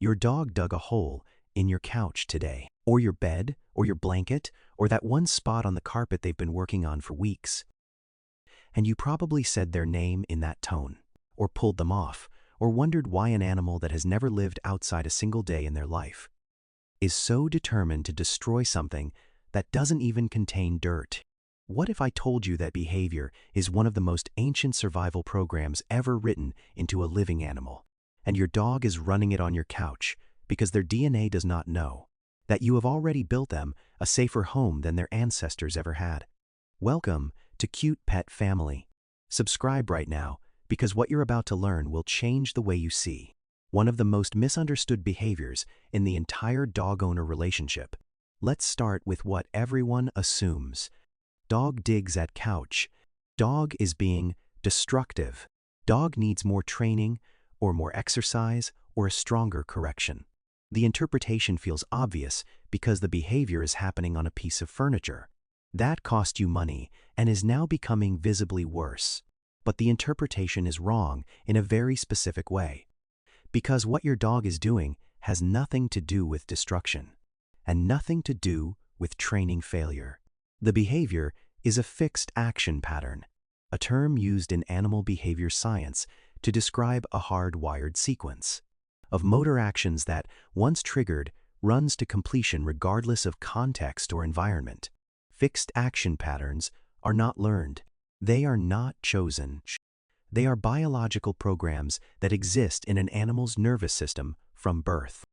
Your dog dug a hole in your couch today, or your bed, or your blanket, or that one spot on the carpet they've been working on for weeks. And you probably said their name in that tone, or pulled them off, or wondered why an animal that has never lived outside a single day in their life is so determined to destroy something that doesn't even contain dirt. What if I told you that behavior is one of the most ancient survival programs ever written into a living animal, and your dog is running it on your couch because their DNA does not know that you have already built them a safer home than their ancestors ever had? Welcome to Cute Pet Family. Subscribe right now, because what you're about to learn will change the way you see one of the most misunderstood behaviors in the entire dog-owner relationship. Let's start with what everyone assumes. Dog digs at couch. Dog is being destructive. Dog needs more training, or more exercise, or a stronger correction. The interpretation feels obvious because the behavior is happening on a piece of furniture. That cost you money and is now becoming visibly worse. But the interpretation is wrong in a very specific way. Because what your dog is doing has nothing to do with destruction, and nothing to do with training failure. The behavior is a fixed action pattern, a term used in animal behavior science to describe a hardwired sequence of motor actions that, once triggered, runs to completion regardless of context or environment. Fixed action patterns are not learned. They are not chosen. They are biological programs that exist in an animal's nervous system from birth,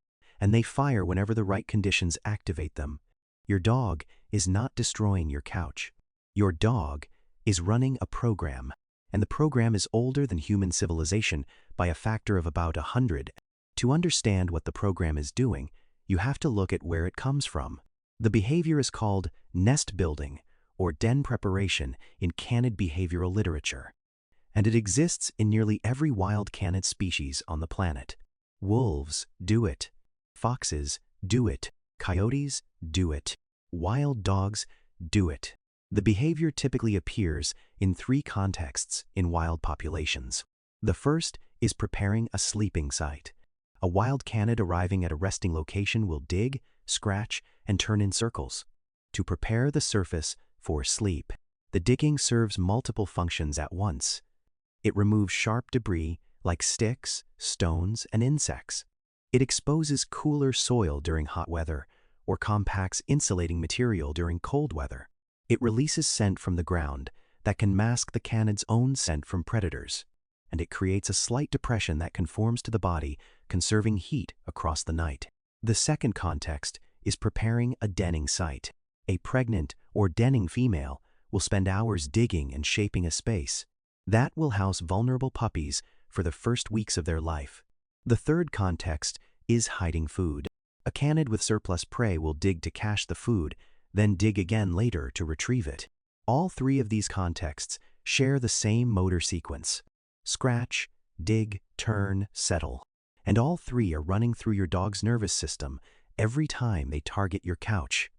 and they fire whenever the right conditions activate them. Your dog is not destroying your couch. Your dog is running a program, and the program is older than human civilization by a factor of about 100. To understand what the program is doing, you have to look at where it comes from. The behavior is called nest building or den preparation in canid behavioral literature, and it exists in nearly every wild canid species on the planet. Wolves do it. Foxes do it. Coyotes do it. Wild dogs do it. The behavior typically appears in three contexts in wild populations. The first is preparing a sleeping site. A wild canid arriving at a resting location will dig, scratch, and turn in circles to prepare the surface for sleep. The digging serves multiple functions at once. It removes sharp debris like sticks, stones, and insects. It exposes cooler soil during hot weather or compacts insulating material during cold weather. It releases scent from the ground that can mask the canid's own scent from predators, and it creates a slight depression that conforms to the body, conserving heat across the night. The second context is preparing a denning site. A pregnant or denning female will spend hours digging and shaping a space that will house vulnerable puppies for the first weeks of their life. The third context is hiding food. A canid with surplus prey will dig to cache the food, then dig again later to retrieve it. All three of these contexts share the same motor sequence: scratch, dig, turn, settle. And all three are running through your dog's nervous system every time they target your couch.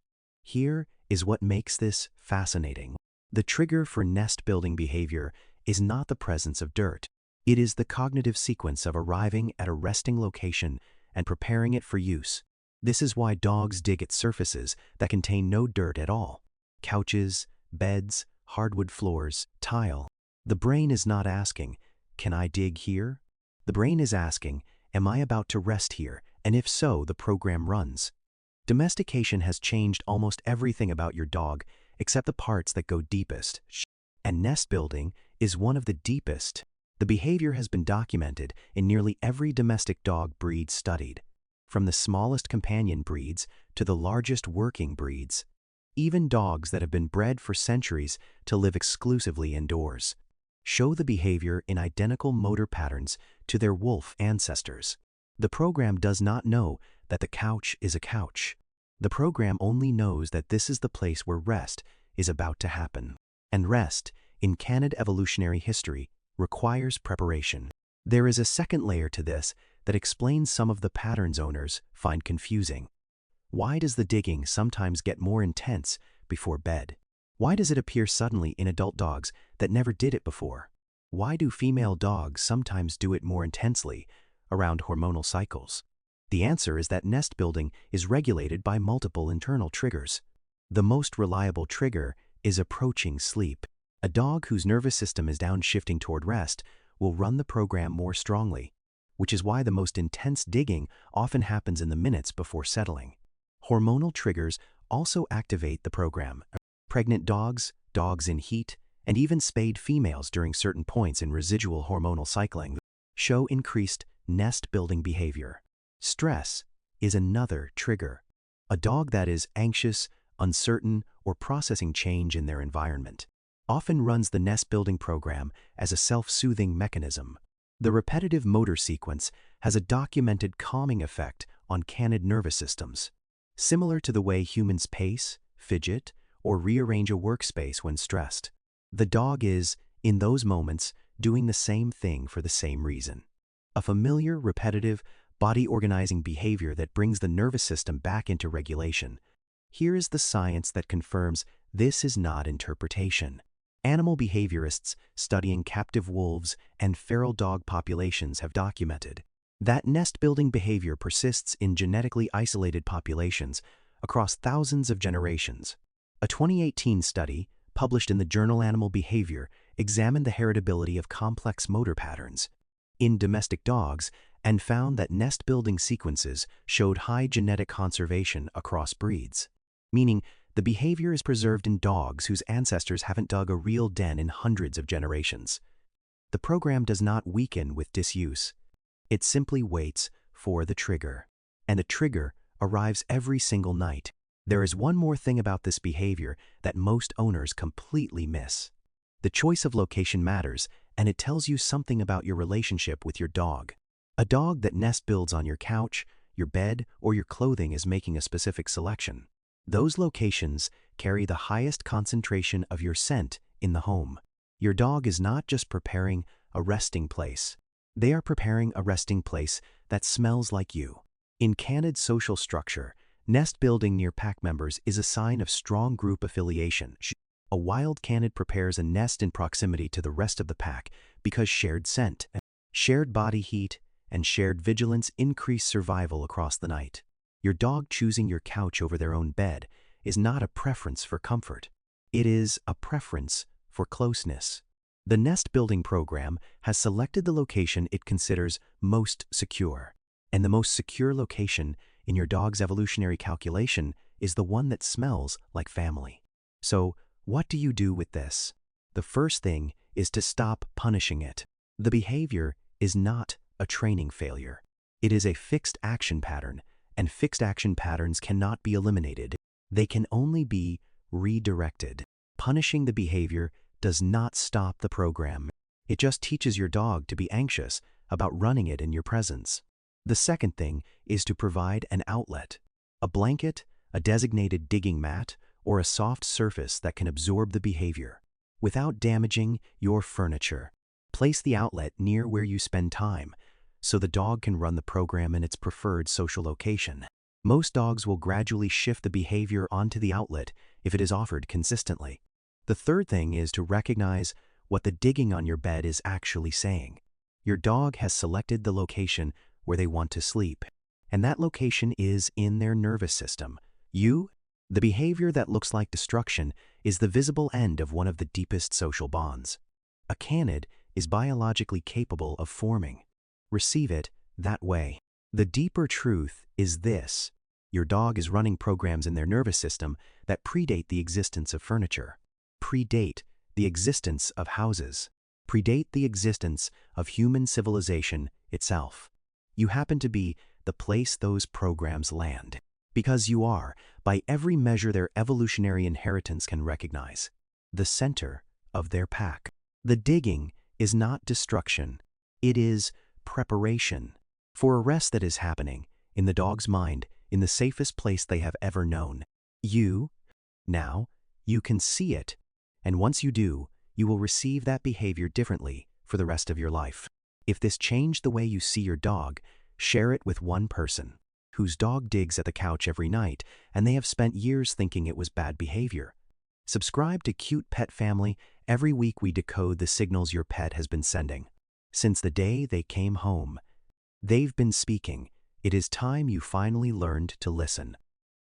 Here is what makes this fascinating. The trigger for nest-building behavior is not the presence of dirt. It is the cognitive sequence of arriving at a resting location and preparing it for use. This is why dogs dig at surfaces that contain no dirt at all: couches, beds, hardwood floors, tile. The brain is not asking, "Can I dig here?" The brain is asking, "Am I about to rest here?" And if so, the program runs. Domestication has changed almost everything about your dog except the parts that go deepest. And nest building is one of the deepest. The behavior has been documented in nearly every domestic dog breed studied, from the smallest companion breeds to the largest working breeds. Even dogs that have been bred for centuries to live exclusively indoors show the behavior in identical motor patterns to their wolf ancestors. The program does not know that the couch is a couch. The program only knows that this is the place where rest is about to happen. And rest, in canid evolutionary history, requires preparation. There is a second layer to this that explains some of the patterns owners find confusing. Why does the digging sometimes get more intense before bed? Why does it appear suddenly in adult dogs that never did it before? Why do female dogs sometimes do it more intensely around hormonal cycles? The answer is that nest building is regulated by multiple internal triggers. The most reliable trigger is approaching sleep. A dog whose nervous system is downshifting toward rest will run the program more strongly, which is why the most intense digging often happens in the minutes before settling. Hormonal triggers also activate the program. Pregnant dogs, dogs in heat, and even spayed females during certain points in residual hormonal cycling show increased nest-building behavior. Stress is another trigger. A dog that is anxious, uncertain, or processing change in their environment often runs the nest-building program as a self-soothing mechanism. The repetitive motor sequence has a documented calming effect on canid nervous systems, similar to the way humans pace, fidget, or rearrange a workspace when stressed. The dog is, in those moments, doing the same thing for the same reason. A familiar, repetitive, body-organizing behavior that brings the nervous system back into regulation. Here is the science that confirms this is not interpretation. Animal behaviorists studying captive wolves and feral dog populations have documented that nest-building behavior persists in genetically isolated populations across thousands of generations. A 2018 study, published in the journal Animal Behavior, examined the heritability of complex motor patterns in domestic dogs and found that nest-building sequences showed high genetic conservation across breeds, meaning the behavior is preserved in dogs whose ancestors haven't dug a real den in hundreds of generations. The program does not weaken with disuse. It simply waits for the trigger. And the trigger arrives every single night. There is one more thing about this behavior that most owners completely miss. The choice of location matters, and it tells you something about your relationship with your dog. A dog that nest builds on your couch, your bed, or your clothing is making a specific selection. Those locations carry the highest concentration of your scent in the home. Your dog is not just preparing a resting place. They are preparing a resting place that smells like you. In canid social structure, nest building near pack members is a sign of strong group affiliation. A wild canid prepares a nest in proximity to the rest of the pack because shared scent, shared body heat, and shared vigilance increase survival across the night. Your dog choosing your couch over their own bed is not a preference for comfort. It is a preference for closeness. The nest building program has selected the location it considers most secure. And the most secure location in your dog's evolutionary calculation is the one that smells like family. So, what do you do with this? The first thing is to stop punishing it. The behavior is not a training failure. It is a fixed action pattern, and fixed action patterns cannot be eliminated. They can only be redirected. Punishing the behavior does not stop the program. It just teaches your dog to be anxious about running it in your presence. The second thing is to provide an outlet. A blanket, a designated digging mat, or a soft surface that can absorb the behavior without damaging your furniture. Place the outlet near where you spend time, so the dog can run the program in its preferred social location. Most dogs will gradually shift the behavior onto the outlet if it is offered consistently. The third thing is to recognize what the digging on your bed is actually saying. Your dog has selected the location where they want to sleep, and that location is in their nervous system. The behavior that looks like destruction is the visible end of one of the deepest social bonds. A canid is biologically capable of forming. Receive it that way. The deeper truth is this: your dog is running programs in their nervous system that predate the existence of furniture, predate the existence of houses, predate the existence of human civilization itself. You happen to be the place those programs land, because you are, by every measure their evolutionary inheritance can recognize, the center of their pack. The digging is not destruction. It is preparation for a rest that is happening in the dog's mind in the safest place they have ever known. Now, you can see it, and once you do, you will receive that behavior differently for the rest of your life. If this changed the way you see your dog, share it with one person whose dog digs at the couch every night and they have spent years thinking it was bad behavior. Subscribe to Cute Pet Family. Every week we decode the signals your pet has been sending. Since the day they came home, they've been speaking. It is time you finally learned to listen.